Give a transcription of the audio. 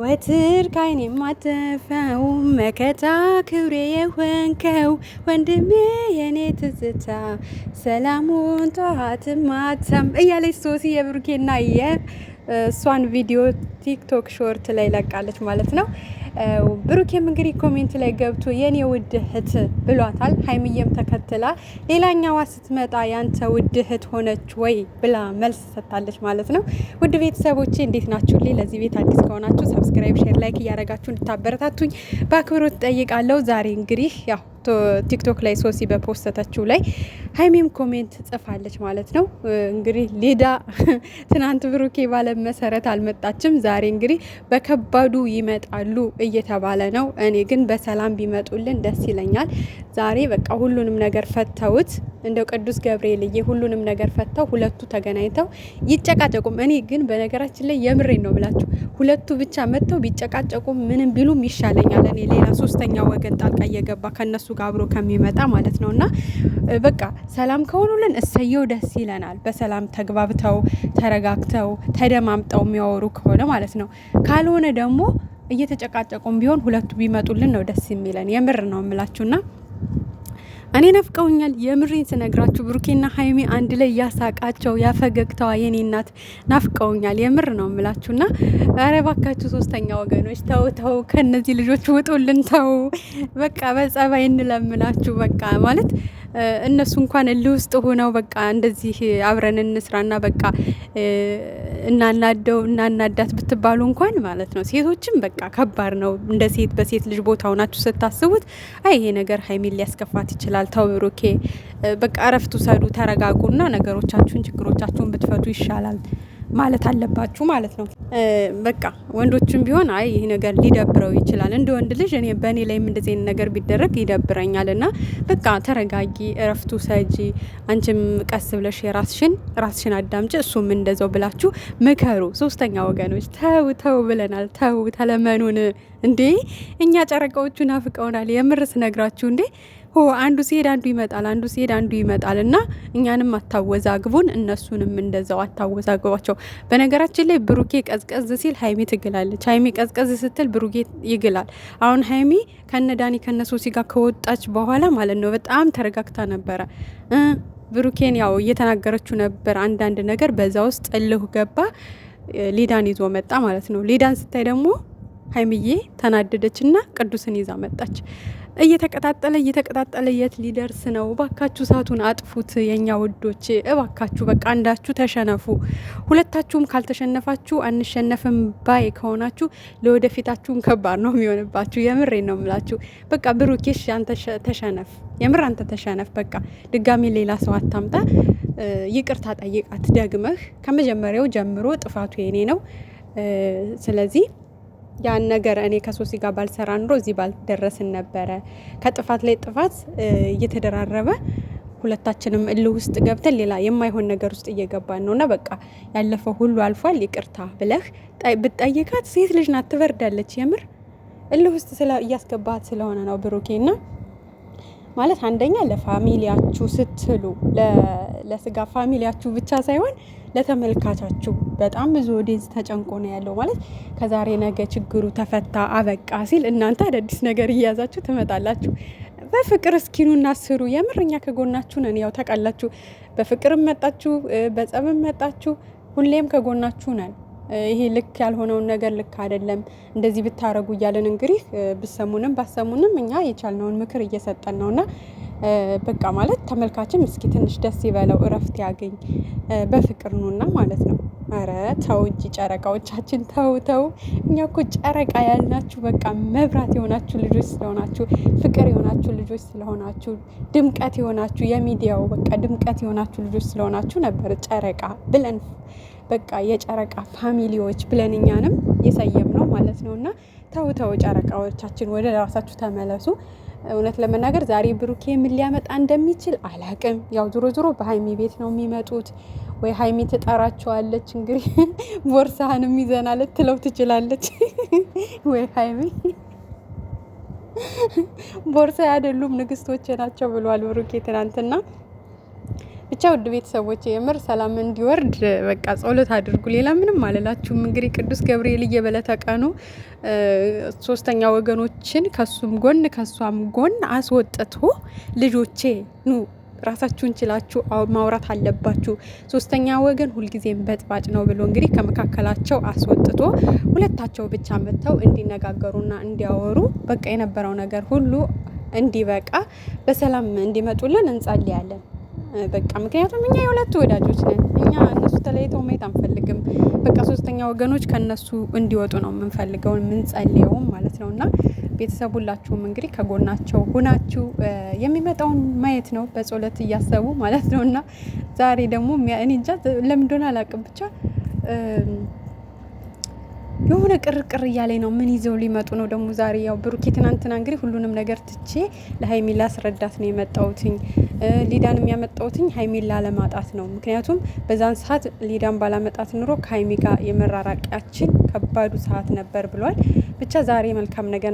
ዘወትር ካይኔ ማተፈው መከታ ክብሬ የሆንከው ወንድሜ የኔ ትዝታ ሰላሙን ጠዋት ማታም እያለች ሶሲ የብሩኬና የእሷን ቪዲዮ ቲክቶክ ሾርት ላይ ለቃለች ማለት ነው። ብሩኬም እንግዲህ ኮሜንት ላይ ገብቶ የኔ ውድ እህት ብሏታል። ሀይሚዬም ተከትላ ሌላኛዋ ስትመጣ ያንተ ውድ እህት ሆነች ወይ ብላ መልስ ሰጥታለች ማለት ነው። ውድ ቤተሰቦቼ እንዴት ናችሁ? ለዚህ ቤት አዲስ ከሆናችሁ ሰብስክራይብ፣ ሼር፣ ላይክ እያደረጋችሁ እንድታበረታቱኝ በአክብሮት ጠይቃለሁ። ዛሬ እንግዲህ ያው ቲክቶክ ላይ ሶሲ በፖስተተችው ላይ ሀይሚም ኮሜንት ጽፋለች ማለት ነው። እንግዲህ ሊዳ ትናንት ብሩኬ ባለ መሰረት አልመጣችም። ዛሬ እንግዲህ በከባዱ ይመጣሉ እየተባለ ነው። እኔ ግን በሰላም ቢመጡልን ደስ ይለኛል። ዛሬ በቃ ሁሉንም ነገር ፈተውት እንደው ቅዱስ ገብርኤልዬ ሁሉንም ነገር ፈተው ሁለቱ ተገናኝተው ይጨቃጨቁም። እኔ ግን በነገራችን ላይ የምሬን ነው ብላችሁ ሁለቱ ብቻ መጥተው ቢጨቃጨቁም ምንም ቢሉም ይሻለኛል። እኔ ሌላ ሶስተኛ ወገን ጣልቃ እየገባ ከነሱ ጋር አብሮ ከሚመጣ ማለት ነውና በቃ ሰላም ከሆኑልን እሰየው ደስ ይለናል። በሰላም ተግባብተው ተረጋግተው ተደማምጠው የሚያወሩ ከሆነ ማለት ነው። ካልሆነ ደግሞ እየተጨቃጨቁም ቢሆን ሁለቱ ቢመጡልን ነው ደስ የሚለን። የምር ነው የምላችሁና እኔ ናፍቀውኛል። የምሬን ስነግራችሁ ብሩኬና ሀይሚ አንድ ላይ ያሳቃቸው ያፈገግተዋ የኔ እናት ናፍቀውኛል። የምር ነው የምላችሁና ኧረ እባካችሁ ሶስተኛ ወገኖች ተው ከነዚህ ልጆች ውጡልን። ተው በቃ በጸባይ እንለምናችሁ። በቃ ማለት እነሱ እንኳን እልህ ውስጥ ሆነው በቃ እንደዚህ አብረን እንስራና በቃ እናናዳት ብትባሉ እንኳን ማለት ነው። ሴቶችም በቃ ከባድ ነው። እንደ ሴት በሴት ልጅ ቦታ ሆናችሁ ስታስቡት አይ ይሄ ነገር ሀይሚን ሊያስከፋት ይችላል። ተው ብሩኬ በቃ እረፍቱ ሰዱ፣ ተረጋጉና ነገሮቻችሁን ችግሮቻችሁን ብትፈቱ ይሻላል ማለት አለባችሁ ማለት ነው። በቃ ወንዶችም ቢሆን አይ ይህ ነገር ሊደብረው ይችላል። እንደ ወንድ ልጅ እኔ በእኔ ላይም እንደዚህ አይነት ነገር ቢደረግ ይደብረኛል። እና በቃ ተረጋጊ፣ እረፍቱ ሰጂ፣ አንቺም ቀስ ብለሽ ራስሽን አዳምጭ፣ እሱም እንደዛው ብላችሁ ምከሩ። ሶስተኛ ወገኖች ተው ብለናል። ተው ተለመኑን እንዴ! እኛ ጨረቃዎቹ ናፍቀውናል። የምርስ ነግራችሁ እንዴ አንዱ ሲሄድ አንዱ ይመጣል፣ አንዱ ሲሄድ አንዱ ይመጣል። እና እኛንም አታወዛግቡን፣ እነሱንም እንደዛው አታወዛግቧቸው። በነገራችን ላይ ብሩኬ ቀዝቀዝ ሲል ሀይሚ ትግላለች፣ ሀይሚ ቀዝቀዝ ስትል ብሩኬ ይግላል። አሁን ሀይሚ ከነዳኒ ከነሶሲ ጋር ከወጣች በኋላ ማለት ነው በጣም ተረጋግታ ነበረ። ብሩኬን ያው እየተናገረችው ነበር አንዳንድ ነገር፣ በዛ ውስጥ እልሁ ገባ። ሊዳን ይዞ መጣ ማለት ነው። ሊዳን ስታይ ደግሞ ሀይሚዬ ተናደደችና ቅዱስን ይዛ መጣች። እየተቀጣጠለ የት ሊደርስ ነው? እባካችሁ እሳቱን አጥፉት የኛ ውዶች፣ እባካችሁ በቃ አንዳችሁ ተሸነፉ። ሁለታችሁም ካልተሸነፋችሁ አንሸነፍም ባይ ከሆናችሁ ለወደፊታችሁም ከባድ ነው የሚሆንባችሁ። የምሬን ነው የምላችሁ። በቃ ብሩኬሽ አንተ ተሸነፍ፣ የምር አንተ ተሸነፍ። በቃ ድጋሚ ሌላ ሰው አታምጣ። ይቅርታ ጠይቃት ደግመህ። ከመጀመሪያው ጀምሮ ጥፋቱ የኔ ነው። ስለዚህ ያን ነገር እኔ ከሶሲ ጋር ባልሰራ ኑሮ እዚህ ባልደረስን ነበረ። ከጥፋት ላይ ጥፋት እየተደራረበ ሁለታችንም እልህ ውስጥ ገብተን ሌላ የማይሆን ነገር ውስጥ እየገባን ነውና በቃ ያለፈው ሁሉ አልፏል። ይቅርታ ብለህ ብትጠይቃት ሴት ልጅ ናት፣ ትበርዳለች። የምር እልህ ውስጥ እያስገባት ስለሆነ ነው ብሩኬና ማለት አንደኛ ለፋሚሊያችሁ ስትሉ ለስጋ ፋሚሊያችሁ ብቻ ሳይሆን ለተመልካቻችሁ በጣም ብዙ ኦዲየንስ ተጨንቆ ነው ያለው። ማለት ከዛሬ ነገ ችግሩ ተፈታ አበቃ ሲል እናንተ አዳዲስ ነገር እያያዛችሁ ትመጣላችሁ። በፍቅር እስኪኑና ስሩ። የምርኛ ከጎናችሁ ነን። ያው ታውቃላችሁ፣ በፍቅርም መጣችሁ በጸብም መጣችሁ ሁሌም ከጎናችሁ ነን። ይሄ ልክ ያልሆነውን ነገር ልክ አይደለም እንደዚህ ብታረጉ እያለን እንግዲህ ብሰሙንም ባሰሙንም እኛ የቻልነውን ምክር እየሰጠን ነውና በቃ ማለት ተመልካችም እስኪ ትንሽ ደስ ይበለው፣ እረፍት ያገኝ። በፍቅር ነውና ማለት ነው። አረ ተው እንጂ ጨረቃዎቻችን ተው። እኛ እኮ ጨረቃ ያልናችሁ በቃ መብራት የሆናችሁ ልጆች ስለሆናችሁ፣ ፍቅር የሆናችሁ ልጆች ስለሆናችሁ፣ ድምቀት የሆናችሁ የሚዲያው በቃ ድምቀት የሆናችሁ ልጆች ስለሆናችሁ ነበር ጨረቃ ብለን በቃ የጨረቃ ፋሚሊዎች ብለን እኛንም የሰየም ነው ማለት ነውና ተው ጨረቃዎቻችን ወደ ራሳችሁ ተመለሱ። እውነት ለመናገር ዛሬ ብሩኬ ምን ሊያመጣ እንደሚችል አላቅም። ያው ዞሮ በሀይሚ ቤት ነው የሚመጡት፣ ወይ ሀይሚ ትጠራቸዋለች እንግዲህ ቦርሳህንም ይዘና ልትለው ትችላለች። ወይ ሀይሚ ቦርሳ አይደሉም ንግስቶቼ ናቸው ብሏል ብሩኬ ትናንትና። ብቻ ውድ ቤተሰቦች የምር ሰላም እንዲወርድ በቃ ጸሎት አድርጉ። ሌላ ምንም አልላችሁም። እንግዲህ ቅዱስ ገብርኤል እየበለተ ቀኑ ሶስተኛ ወገኖችን ከሱም ጎን ከሷም ጎን አስወጥቶ ልጆቼ ኑ ራሳችሁን ችላችሁ ማውራት አለባችሁ፣ ሶስተኛ ወገን ሁልጊዜም በጥባጭ ነው ብሎ እንግዲህ ከመካከላቸው አስወጥቶ ሁለታቸው ብቻ መጥተው እንዲነጋገሩና እንዲያወሩ በቃ የነበረው ነገር ሁሉ እንዲበቃ በሰላም እንዲመጡልን እንጸልያለን። በቃ ምክንያቱም እኛ የሁለቱ ወዳጆች ነን። እኛ እነሱ ተለይተው ማየት አንፈልግም። በቃ ሶስተኛ ወገኖች ከነሱ እንዲወጡ ነው የምንፈልገው የምንጸልየውም ማለት ነው። እና ቤተሰብ ሁላችሁም እንግዲህ ከጎናቸው ሁናችሁ የሚመጣውን ማየት ነው በጸሎት እያሰቡ ማለት ነው። እና ዛሬ ደግሞ እኔ እንጃ ለምን እንደሆነ አላውቅም ብቻ የሆነ ቅርቅር እያለኝ ነው። ምን ይዘው ሊመጡ ነው ደግሞ ዛሬ? ያው ብሩኬ ትናንትና እንግዲህ ሁሉንም ነገር ትቼ ለሀይሚላ አስረዳት ነው የመጣሁትኝ። ሊዳን የሚያመጣሁትኝ ሀይሚላ ለማጣት ነው። ምክንያቱም በዛን ሰዓት ሊዳን ባላመጣት ኑሮ ከሀይሚ ጋር የመራራቂያችን ከባዱ ሰዓት ነበር ብሏል። ብቻ ዛሬ መልካም ነገር